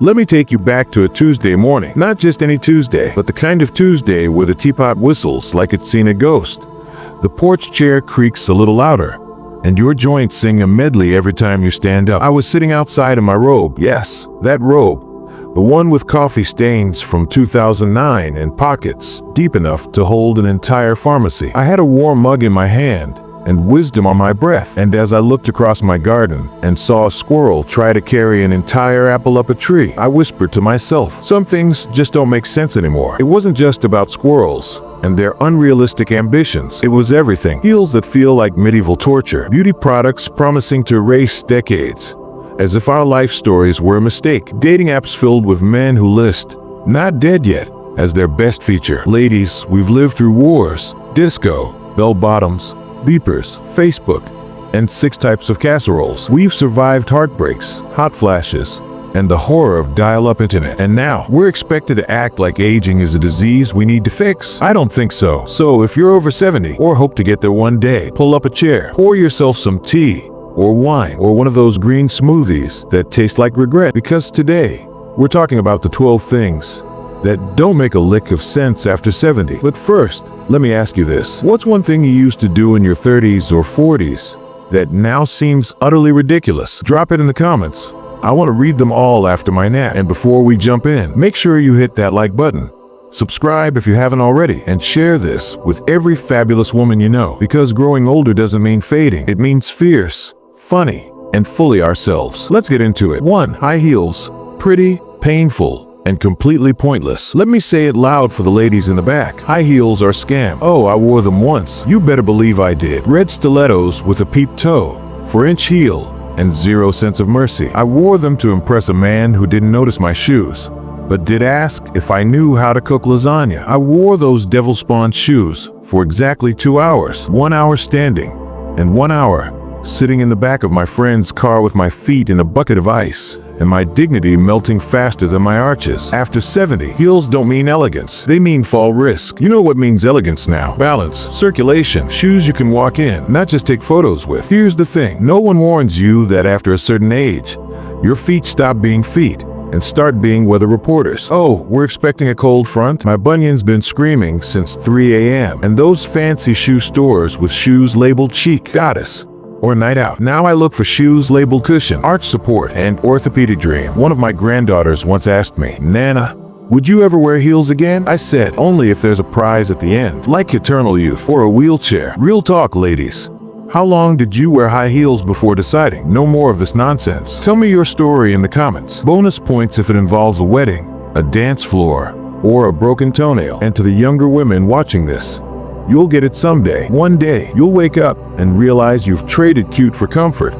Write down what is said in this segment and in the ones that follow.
Let me take you back to a Tuesday morning. Not just any Tuesday, but the kind of Tuesday where the teapot whistles like it's seen a ghost. The porch chair creaks a little louder, and your joints sing a medley every time you stand up. I was sitting outside in my robe. Yes, that robe. The one with coffee stains from 2009 and pockets deep enough to hold an entire pharmacy. I had a warm mug in my hand and wisdom on my breath. And as I looked across my garden and saw a squirrel try to carry an entire apple up a tree, I whispered to myself, some things just don't make sense anymore. It wasn't just about squirrels and their unrealistic ambitions. It was everything. Heels that feel like medieval torture. Beauty products promising to erase decades, as if our life stories were a mistake. Dating apps filled with men who list "not dead yet" as their best feature. Ladies, we've lived through wars, disco, bell-bottoms, beepers, Facebook, and 6 types of casseroles. We've survived heartbreaks, hot flashes, and the horror of dial-up internet. And now, we're expected to act like aging is a disease we need to fix? I don't think so. So if you're over 70, or hope to get there one day, pull up a chair, pour yourself some tea, or wine, or one of those green smoothies that taste like regret. Because today, we're talking about the 12 things that don't make a lick of sense after 70. But first, let me ask you this. What's one thing you used to do in your 30s or 40s that now seems utterly ridiculous? Drop it in the comments. I want to read them all after my nap. And before we jump in, make sure you hit that like button, subscribe if you haven't already, and share this with every fabulous woman you know. Because growing older doesn't mean fading. It means fierce, funny, and fully ourselves. Let's get into it. 1. High heels. Pretty, painful, and completely pointless. Let me say it loud for the ladies in the back. High heels are a scam. Oh, I wore them once. You better believe I did. Red stilettos with a peep toe, 4-inch heel, and 0 sense of mercy. I wore them to impress a man who didn't notice my shoes, but did ask if I knew how to cook lasagna. I wore those devil-spawned shoes for exactly 2 hours. 1 hour standing, and 1 hour sitting in the back of my friend's car with my feet in a bucket of ice, and my dignity melting faster than my arches. After 70, heels don't mean elegance. They mean fall risk. You know what means elegance now? Balance, circulation, shoes you can walk in, not just take photos with. Here's the thing. No one warns you that after a certain age, your feet stop being feet and start being weather reporters. Oh, we're expecting a cold front? My bunion's been screaming since 3 a.m. And those fancy shoe stores with shoes labeled chic, goddess, or night out. Now I look for shoes labeled cushion, arch support, and orthopedic dream. One of my granddaughters once asked me, "Nana, would you ever wear heels again?" I said, only if there's a prize at the end, like eternal youth or a wheelchair. Real talk, ladies. How long did you wear high heels before deciding no more of this nonsense? Tell me your story in the comments. Bonus points if it involves a wedding, a dance floor, or a broken toenail. And to the younger women watching this, you'll get it someday. One day, you'll wake up and realize you've traded cute for comfort,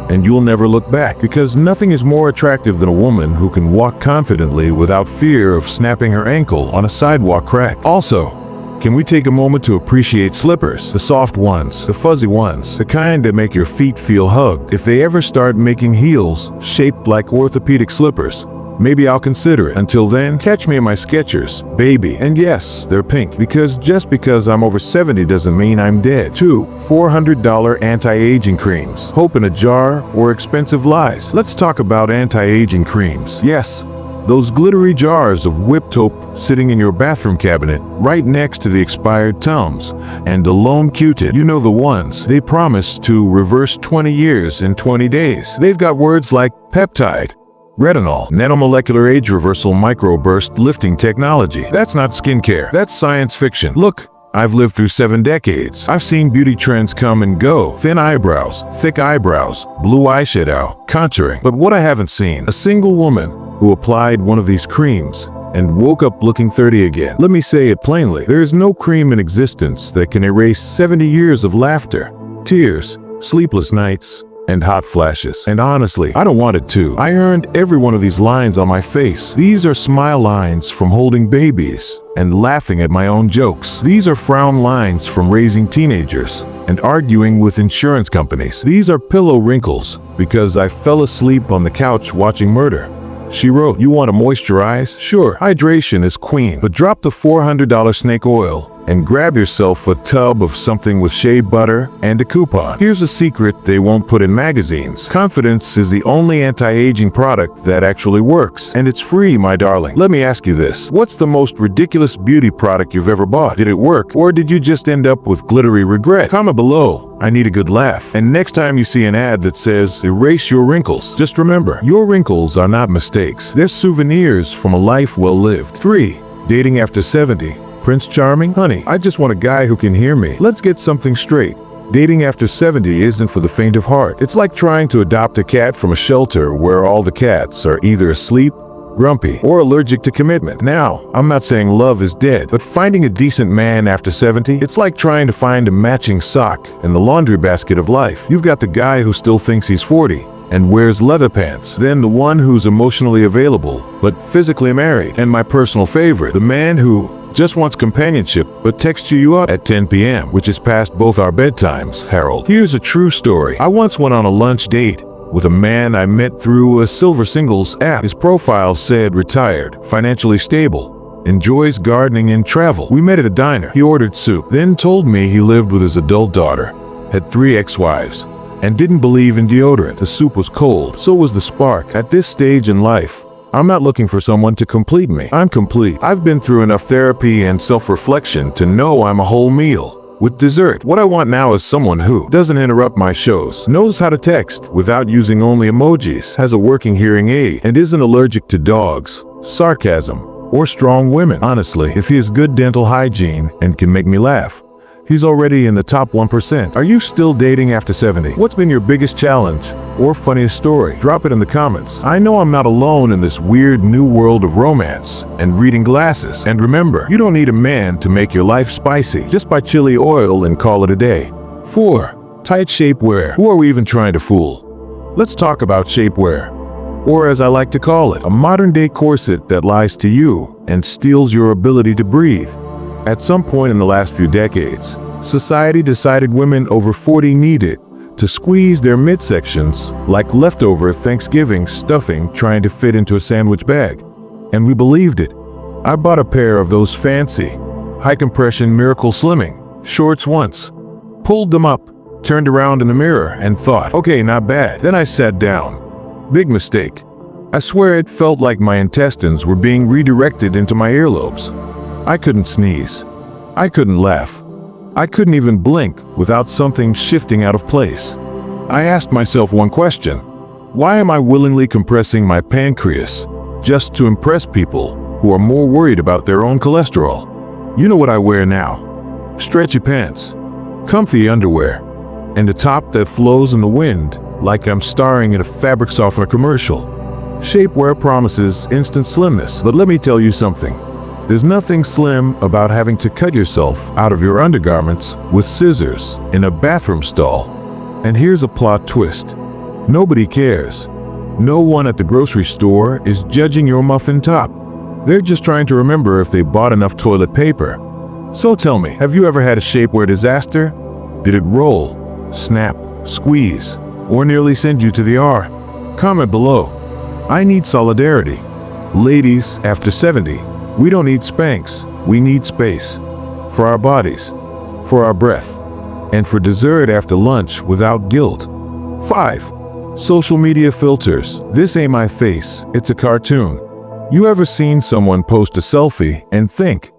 and you'll never look back, because nothing is more attractive than a woman who can walk confidently without fear of snapping her ankle on a sidewalk crack. Also, can we take a moment to appreciate slippers? The soft ones, the fuzzy ones, the kind that make your feet feel hugged. If they ever start making heels shaped like orthopedic slippers, maybe I'll consider it. Until then, catch me in my Skechers, baby. And yes, they're pink, because just because I'm over 70 doesn't mean I'm dead. 2. $400 anti-aging creams. Hope in a jar or expensive lies. Let's talk about anti-aging creams. Yes, those glittery jars of whipped hope sitting in your bathroom cabinet right next to the expired Tums and Alone Q-Tip. You know the ones. They promise to reverse 20 years in 20 days. They've got words like peptide, retinol, nanomolecular age reversal, microburst lifting technology. That's not skincare. That's science fiction. Look, I've lived through 7 decades. I've seen beauty trends come and go. Thin eyebrows, thick eyebrows, blue eyeshadow, contouring. But what I haven't seen, a single woman who applied one of these creams and woke up looking 30 again. Let me say it plainly. There is no cream in existence that can erase 70 years of laughter, tears, sleepless nights, and hot flashes. And honestly, I don't want it to. I earned every one of these lines on my face. These are smile lines from holding babies and laughing at my own jokes. These are frown lines from raising teenagers and arguing with insurance companies. These are pillow wrinkles because I fell asleep on the couch watching Murder, She Wrote. You want to moisturize? Sure, hydration is queen, but drop the $400 snake oil and grab yourself a tub of something with shea butter and a coupon. Here's a secret they won't put in magazines. Confidence is the only anti-aging product that actually works, and it's free, my darling. Let me ask you this. What's the most ridiculous beauty product you've ever bought? Did it work, or did you just end up with glittery regret? Comment below. I need a good laugh. And next time you see an ad that says, erase your wrinkles, just remember, your wrinkles are not mistakes. They're souvenirs from a life well lived. 3. Dating after 70. Prince Charming? Honey, I just want a guy who can hear me. Let's get something straight. Dating after 70 isn't for the faint of heart. It's like trying to adopt a cat from a shelter where all the cats are either asleep, grumpy, or allergic to commitment. Now, I'm not saying love is dead, but finding a decent man after 70, it's like trying to find a matching sock in the laundry basket of life. You've got the guy who still thinks he's 40 and wears leather pants, then the one who's emotionally available but physically married, and my personal favorite, the man who just wants companionship but texts you up at 10 p.m., which is past both our bedtimes, Harold. Here's a true story. I once went on a lunch date with a man I met through a Silver Singles app. His profile said retired, financially stable, enjoys gardening and travel. We met at a diner. He ordered soup, then told me he lived with his adult daughter, had 3 ex-wives, and didn't believe in deodorant. The soup was cold, so was the spark. At this stage in life, I'm not looking for someone to complete me. I'm complete. I've been through enough therapy and self-reflection to know I'm a whole meal. With dessert, what I want now is someone who doesn't interrupt my shows, knows how to text without using only emojis, has a working hearing aid, and isn't allergic to dogs, sarcasm, or strong women. Honestly, if he has good dental hygiene and can make me laugh, he's already in the top 1%. Are you still dating after 70? What's been your biggest challenge or funniest story? Drop it in the comments. I know I'm not alone in this weird new world of romance and reading glasses. And remember, you don't need a man to make your life spicy. Just buy chili oil and call it a day. 4. Tight shapewear. Who are we even trying to fool? Let's talk about shapewear, or as I like to call it, a modern-day corset that lies to you and steals your ability to breathe. At some point in the last few decades, society decided women over 40 needed to squeeze their midsections like leftover Thanksgiving stuffing trying to fit into a sandwich bag. And we believed it. I bought a pair of those fancy, high-compression Miracle Slimming shorts once, pulled them up, turned around in the mirror, and thought, okay, not bad. Then I sat down. Big mistake. I swear it felt like my intestines were being redirected into my earlobes. I couldn't sneeze. I couldn't laugh. I couldn't even blink without something shifting out of place. I asked myself one question. Why am I willingly compressing my pancreas just to impress people who are more worried about their own cholesterol? You know what I wear now? Stretchy pants, comfy underwear, and a top that flows in the wind like I'm starring in a fabric softener commercial. Shapewear promises instant slimness, but let me tell you something. There's nothing slim about having to cut yourself out of your undergarments with scissors in a bathroom stall. And here's a plot twist. Nobody cares. No one at the grocery store is judging your muffin top. They're just trying to remember if they bought enough toilet paper. So tell me, have you ever had a shapewear disaster? Did it roll, snap, squeeze, or nearly send you to the ER? Comment below. I need solidarity. Ladies after 70. We don't need Spanx, we need space. For our bodies, for our breath, and for dessert after lunch without guilt. 5. Social media filters. This ain't my face, it's a cartoon. You ever seen someone post a selfie and think,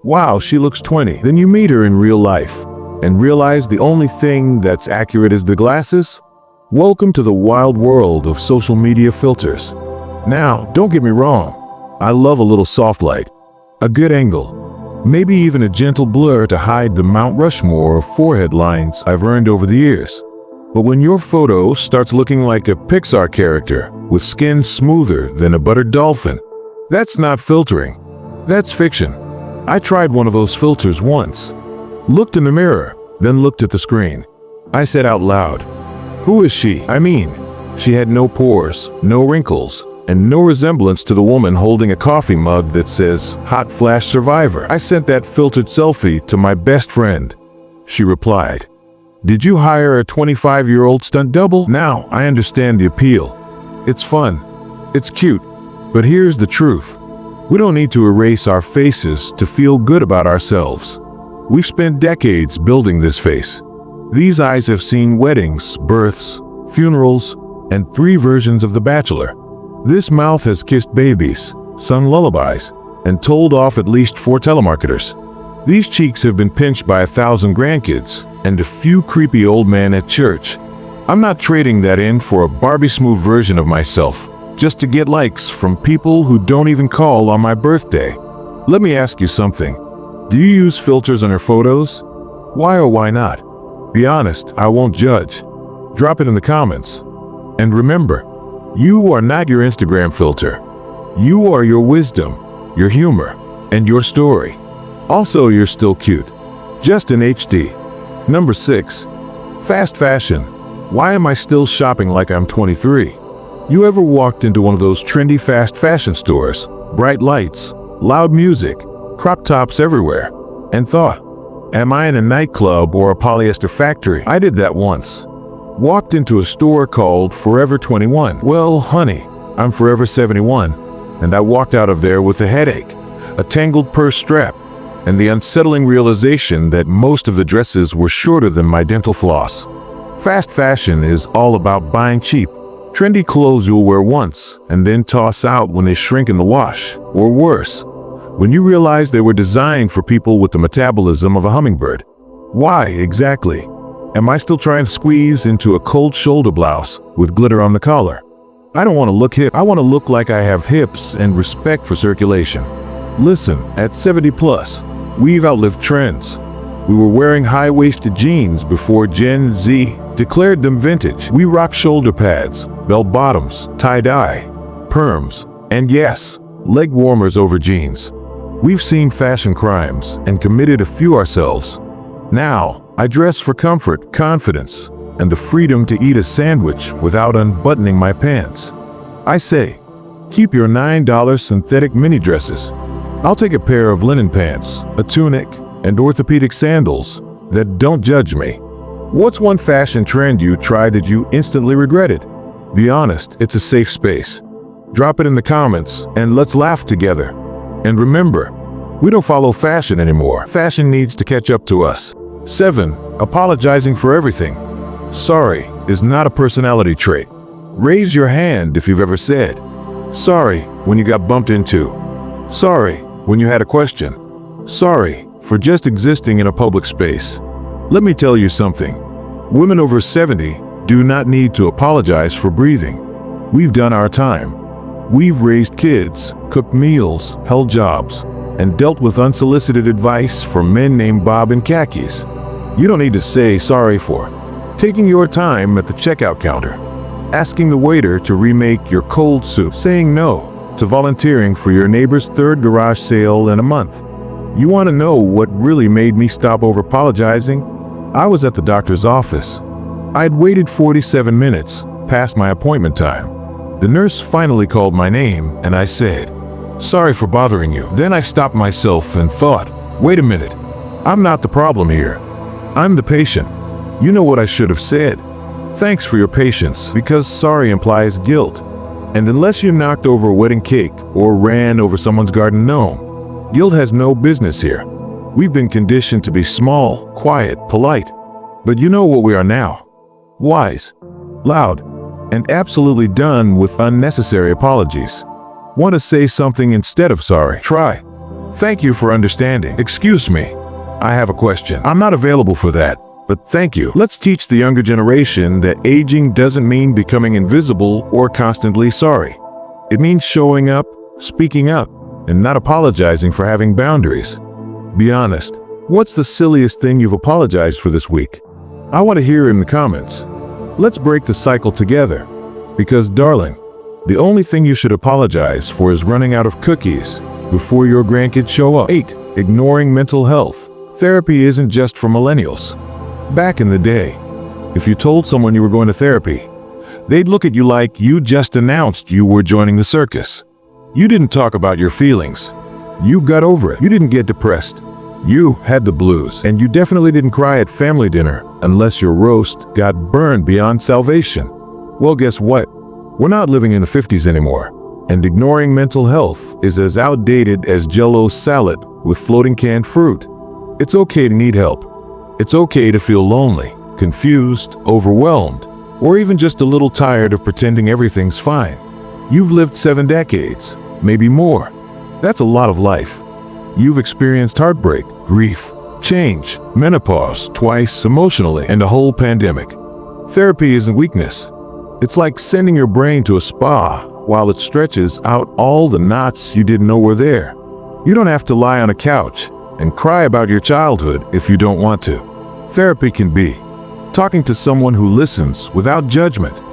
wow, she looks 20? Then you meet her in real life and realize the only thing that's accurate is the glasses? Welcome to the wild world of social media filters. Now, don't get me wrong. I love a little soft light, a good angle, maybe even a gentle blur to hide the Mount Rushmore of forehead lines I've earned over the years. But when your photo starts looking like a Pixar character with skin smoother than a buttered dolphin, that's not filtering, that's fiction. I tried one of those filters once, looked in the mirror, then looked at the screen. I said out loud, who is she? I mean, she had no pores, no wrinkles, and no resemblance to the woman holding a coffee mug that says, Hot Flash Survivor. I sent that filtered selfie to my best friend. She replied, did you hire a 25-year-old stunt double? Now, I understand the appeal. It's fun. It's cute. But here's the truth. We don't need to erase our faces to feel good about ourselves. We've spent decades building this face. These eyes have seen weddings, births, funerals, and 3 versions of The Bachelor. This mouth has kissed babies, sung lullabies, and told off at least 4 telemarketers. These cheeks have been pinched by 1,000 grandkids and a few creepy old men at church. I'm not trading that in for a Barbie-smooth version of myself, just to get likes from people who don't even call on my birthday. Let me ask you something. Do you use filters on your photos? Why or why not? Be honest, I won't judge. Drop it in the comments. And remember, you are not your Instagram filter. You are your wisdom, your humor, and your story. Also, you're still cute, just in HD. Number 6. Fast fashion. Why am I still shopping like I'm 23? You ever walked into one of those trendy fast fashion stores, bright lights, loud music, crop tops everywhere, and thought, am I in a nightclub or a polyester factory? I did that once. Walked into a store called Forever 21. Well, honey, I'm Forever 71, and I walked out of there with a headache, a tangled purse strap, and the unsettling realization that most of the dresses were shorter than my dental floss. Fast fashion is all about buying cheap, trendy clothes you'll wear once and then toss out when they shrink in the wash, or worse, when you realize they were designed for people with the metabolism of a hummingbird. Why exactly? Am I still trying to squeeze into a cold shoulder blouse with glitter on the collar? I don't want to look hip. I want to look like I have hips and respect for circulation. Listen, at 70 plus, we've outlived trends. We were wearing high-waisted jeans before Gen Z declared them vintage. We rock shoulder pads, bell bottoms, tie-dye, perms, and yes, leg warmers over jeans. We've seen fashion crimes and committed a few ourselves. Now, I dress for comfort, confidence, and the freedom to eat a sandwich without unbuttoning my pants. I say, keep your $9 synthetic mini dresses. I'll take a pair of linen pants, a tunic, and orthopedic sandals that don't judge me. What's one fashion trend you tried that you instantly regretted? Be honest, it's a safe space. Drop it in the comments and let's laugh together. And remember, we don't follow fashion anymore. Fashion needs to catch up to us. 7. Apologizing for everything. Sorry is not a personality trait. Raise your hand if you've ever said, sorry when you got bumped into. Sorry when you had a question. Sorry for just existing in a public space. Let me tell you something. Women over 70 do not need to apologize for breathing. We've done our time. We've raised kids, cooked meals, held jobs, and dealt with unsolicited advice from men named Bob in khakis. You don't need to say sorry for taking your time at the checkout counter, asking the waiter to remake your cold soup, saying no to volunteering for your neighbor's 3rd garage sale in a month. You want to know what really made me stop over apologizing? I was at the doctor's office. I'd waited 47 minutes past my appointment time. The nurse finally called my name and I said, sorry for bothering you. Then I stopped myself and thought, wait a minute, I'm not the problem here. I'm the patient. You know what I should have said? Thanks for your patience, because sorry implies guilt. And unless you knocked over a wedding cake or ran over someone's garden gnome, guilt has no business here. We've been conditioned to be small, quiet, polite. But you know what we are now? Wise, loud, and absolutely done with unnecessary apologies. Want to say something instead of sorry? Try. Thank you for understanding. Excuse me. I have a question. I'm not available for that, but thank you. Let's teach the younger generation that aging doesn't mean becoming invisible or constantly sorry. It means showing up, speaking up, and not apologizing for having boundaries. Be honest. What's the silliest thing you've apologized for this week? I want to hear in the comments. Let's break the cycle together. Because, darling, the only thing you should apologize for is running out of cookies before your grandkids show up. 8. Ignoring mental health. Therapy isn't just for millennials. Back in the day, if you told someone you were going to therapy, they'd look at you like you just announced you were joining the circus. You didn't talk about your feelings. You got over it. You didn't get depressed. You had the blues. And you definitely didn't cry at family dinner unless your roast got burned beyond salvation. Well, guess what? We're not living in the 50s anymore. And ignoring mental health is as outdated as Jell-O salad with floating canned fruit. It's okay to need help. It's okay to feel lonely, confused, overwhelmed, or even just a little tired of pretending everything's fine. You've lived 7 decades, maybe more. That's a lot of life. You've experienced heartbreak, grief, change, menopause, twice emotionally, and a whole pandemic. Therapy isn't weakness. It's like sending your brain to a spa while it stretches out all the knots you didn't know were there. You don't have to lie on a couch and cry about your childhood if you don't want to. Therapy can be talking to someone who listens without judgment,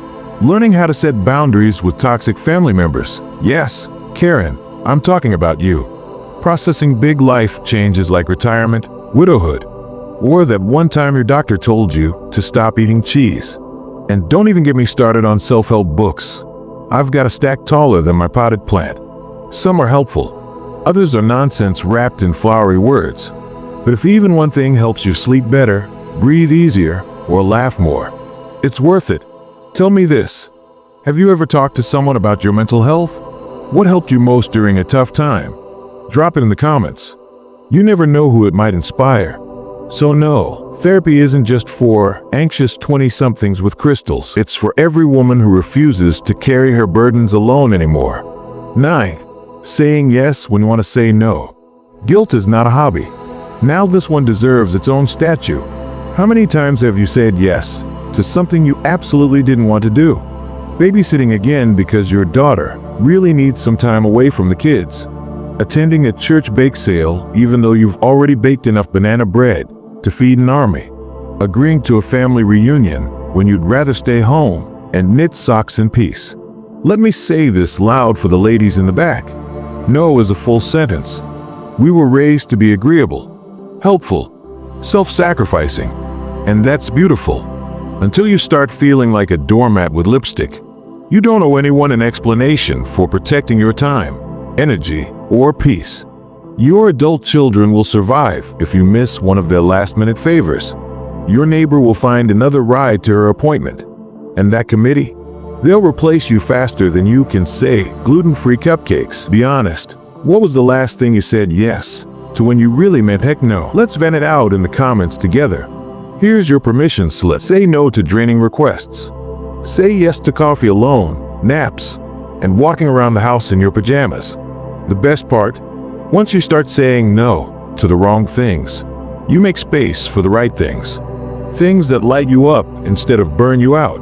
learning how to set boundaries with toxic family members. Yes, Karen, I'm talking about you. Processing big life changes like retirement, widowhood, or that one time your doctor told you to stop eating cheese. And don't even get me started on self-help books. I've got a stack taller than my potted plant. Some are helpful, others are nonsense wrapped in flowery words. But if even one thing helps you sleep better, breathe easier, or laugh more, it's worth it. Tell me this, have you ever talked to someone about your mental health? What helped you most during a tough time? Drop it in the comments. You never know who it might inspire. So no, therapy isn't just for anxious 20-somethings with crystals. It's for every woman who refuses to carry her burdens alone anymore. 9. Saying yes when you want to say no. Guilt is not a hobby. Now this one deserves its own statue. How many times have you said yes to something you absolutely didn't want to do? Babysitting again because your daughter really needs some time away from the kids. Attending a church bake sale even though you've already baked enough banana bread to feed an army. Agreeing to a family reunion when you'd rather stay home and knit socks in peace. Let me say this loud for the ladies in the back. No is a full sentence. We were raised to be agreeable, helpful, self-sacrificing, and that's beautiful. Until you start feeling like a doormat with lipstick. You don't owe anyone an explanation for protecting your time, energy, or peace. Your adult children will survive if you miss one of their last-minute favors. Your neighbor will find another ride to her appointment. And that committee? They'll replace you faster than you can say gluten-free cupcakes. Be honest, what was the last thing you said yes to when you really meant heck no? Let's vent it out in the comments together. Here's your permission slip. Say no to draining requests. Say yes to coffee alone, naps, and walking around the house in your pajamas. The best part? Once you start saying no to the wrong things, you make space for the right things. Things that light you up instead of burn you out.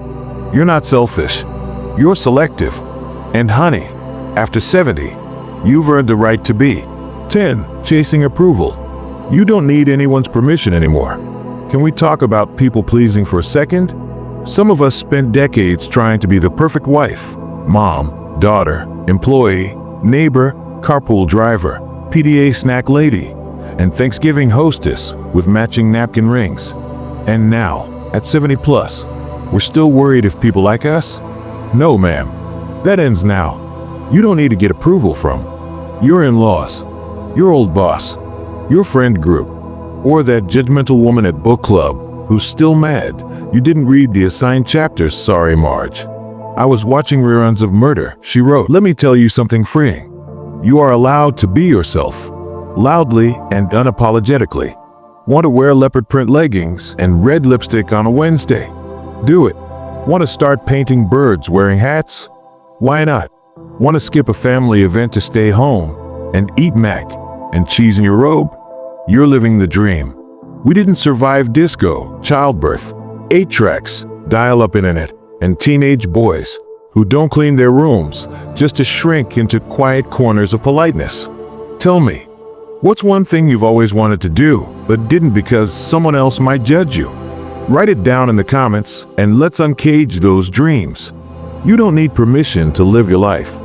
You're not selfish. You're selective. And honey, after 70, you've earned the right to be. 10. Chasing approval. You don't need anyone's permission anymore. Can we talk about people-pleasing for a second? Some of us spent decades trying to be the perfect wife, mom, daughter, employee, neighbor, carpool driver, PDA snack lady, and Thanksgiving hostess with matching napkin rings. And now, at 70 plus, we're still worried if people like us? No, ma'am. That ends now. You don't need to get approval from your in-laws, your old boss, your friend group, or that judgmental woman at book club who's still mad you didn't read the assigned chapters. Sorry, Marge. I was watching reruns of Murder, She Wrote. Let me tell you something freeing. You are allowed to be yourself, loudly and unapologetically. Want to wear leopard print leggings and red lipstick on a Wednesday? Do it. Want to start painting birds wearing hats? Why not? Want to skip a family event to stay home and eat mac and cheese in your robe? You're living the dream. We didn't survive disco, childbirth, 8-tracks, dial-up internet, and teenage boys who don't clean their rooms just to shrink into quiet corners of politeness. Tell me, what's one thing you've always wanted to do but didn't because someone else might judge you? Write it down in the comments and let's uncage those dreams. You don't need permission to live your life.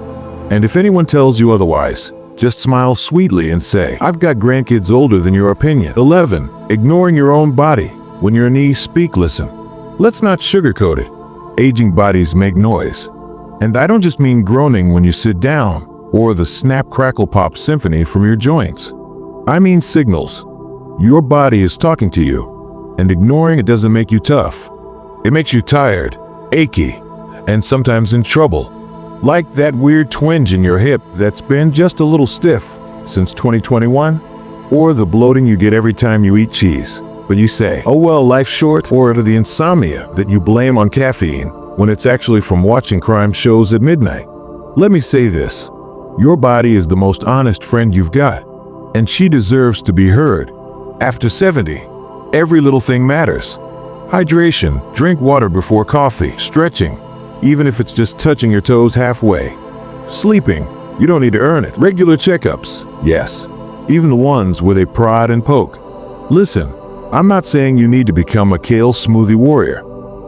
And if anyone tells you otherwise, just smile sweetly and say, I've got grandkids older than your opinion. 11. Ignoring your own body when your knees speak. Listen, let's not sugarcoat it. Aging bodies make noise. And I don't just mean groaning when you sit down or the snap crackle pop symphony from your joints. I mean signals. Your body is talking to you, and ignoring it doesn't make you tough. It makes you tired, achy, and sometimes in trouble. Like that weird twinge in your hip that's been just a little stiff since 2021. or the bloating you get every time you eat cheese. But you say, oh well, life's short, or to the insomnia that you blame on caffeine when it's actually from watching crime shows at midnight. Let me say this, your body is the most honest friend you've got, and she deserves to be heard. After 70, every little thing matters. Hydration, drink water before coffee, stretching, even if it's just touching your toes halfway. Sleeping, you don't need to earn it. Regular checkups, yes, even the ones where they prod and poke. Listen, I'm not saying you need to become a kale smoothie warrior,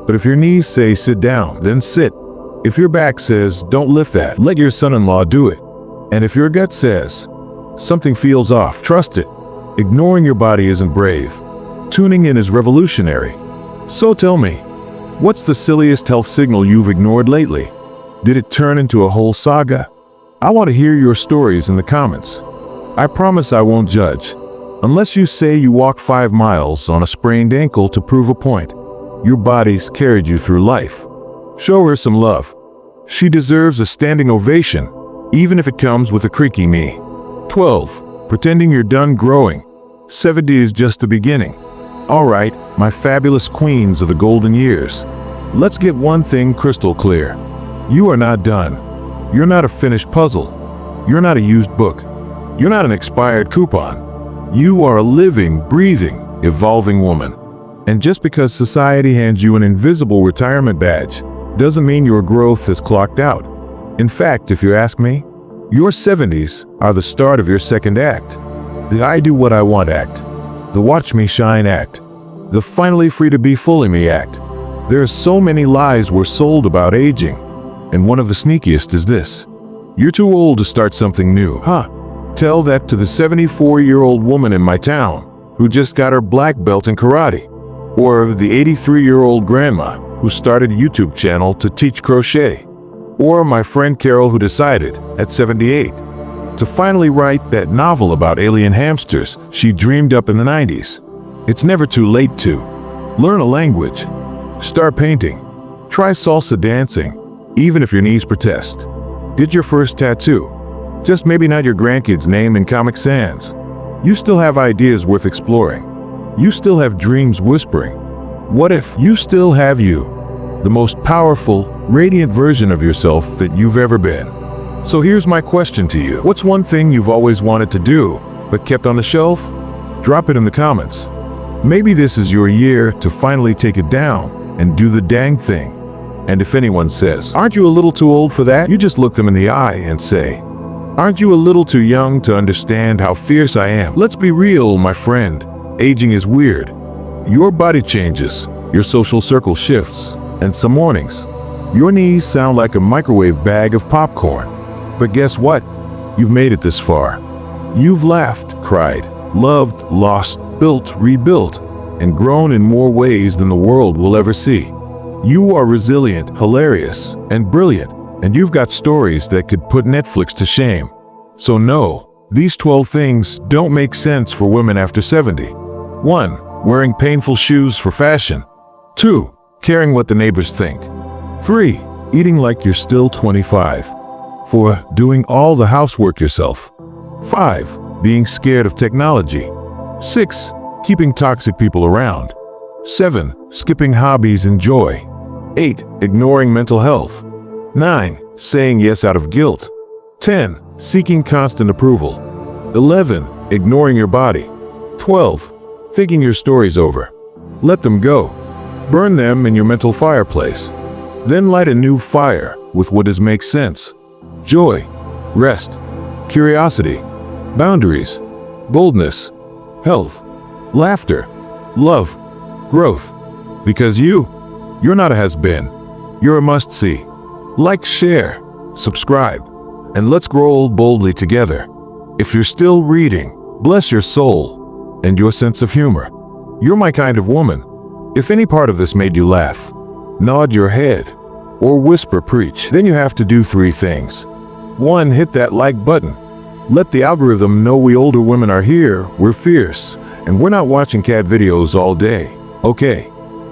but if your knees say sit down, then sit. If your back says don't lift that, let your son-in-law do it. And if your gut says something feels off, trust it. Ignoring your body isn't brave. Tuning in is revolutionary. So tell me, what's the silliest health signal you've ignored lately? Did it turn into a whole saga? I want to hear your stories in the comments. I promise I won't judge. Unless you say you walked 5 miles on a sprained ankle to prove a point. Your body's carried you through life. Show her some love. She deserves a standing ovation, even if it comes with a creaky knee. 12. Pretending you're done growing. 70 is just the beginning. Alright, my fabulous queens of the golden years. Let's get one thing crystal clear. You are not done. You're not a finished puzzle. You're not a used book. You're not an expired coupon. You are a living, breathing, evolving woman. And just because society hands you an invisible retirement badge doesn't mean your growth is clocked out. In fact, if you ask me, your 70s are the start of your second act. The I do what I want act. The watch me shine act. The finally free to be fully me act. There are so many lies we're sold about aging, and one of the sneakiest is this. You're too old to start something new, huh? Tell that to the 74-year-old woman in my town who just got her black belt in karate, or the 83-year-old grandma who started a YouTube channel to teach crochet, or my friend Carol who decided, at 78, to finally write that novel about alien hamsters she dreamed up in the 90s. It's never too late to learn a language, start painting, try salsa dancing, even if your knees protest. Get your first tattoo, just maybe not your grandkid's name in Comic Sans. You still have ideas worth exploring. You still have dreams whispering. What if you still have you, the most powerful, radiant version of yourself that you've ever been? So here's my question to you. What's one thing you've always wanted to do, but kept on the shelf? Drop it in the comments. Maybe this is your year to finally take it down and do the dang thing. And if anyone says, aren't you a little too old for that? You just look them in the eye and say, aren't you a little too young to understand how fierce I am? Let's be real, my friend. Aging is weird. Your body changes, your social circle shifts, and some mornings, your knees sound like a microwave bag of popcorn. But guess what? You've made it this far. You've laughed, cried, loved, lost, built, rebuilt, and grown in more ways than the world will ever see. You are resilient, hilarious, and brilliant, and you've got stories that could put Netflix to shame. So no, these 12 things don't make sense for women after 70. 1. Wearing painful shoes for fashion. 2. Caring what the neighbors think. 3. Eating like you're still 25. 4. Doing all the housework yourself. 5. Being scared of technology. 6. Keeping toxic people around. 7. Skipping hobbies and joy. 8. Ignoring mental health. 9. Saying yes out of guilt. 10. Seeking constant approval. 11. Ignoring your body. 12. Thinking your stories over. Let them go. Burn them in your mental fireplace. Then light a new fire with what does make sense. Joy, rest, curiosity, boundaries, boldness, health, laughter, love, growth. Because you're not a has-been. You're a must-see. Like, share, subscribe, and let's grow old boldly together. If you're still reading, bless your soul and your sense of humor. You're my kind of woman. If any part of this made you laugh, nod your head, or whisper preach, then you have to do 3 things. 1. Hit that like button. Let the algorithm know we older women are here, we're fierce, and we're not watching cat videos all day. Okay,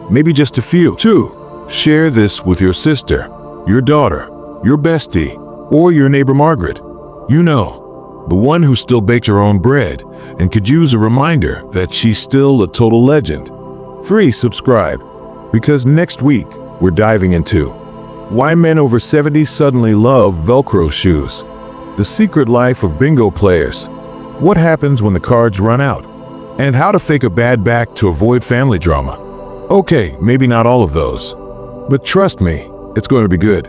maybe just a few. 2. Share this with your sister, your daughter, your bestie, or your neighbor Margaret. You know, The one who still baked her own bread and could use a reminder that she's still a total legend. 3. Subscribe, because next week we're diving into why men over 70 suddenly love Velcro shoes, the secret life of bingo players, what happens when the cards run out, and how to fake a bad back to avoid family drama. Okay, maybe not all of those, but trust me, it's going to be good.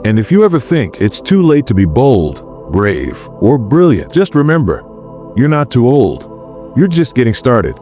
And if you ever think it's too late to be bold, brave, or brilliant, just remember, you're not too old. You're just getting started.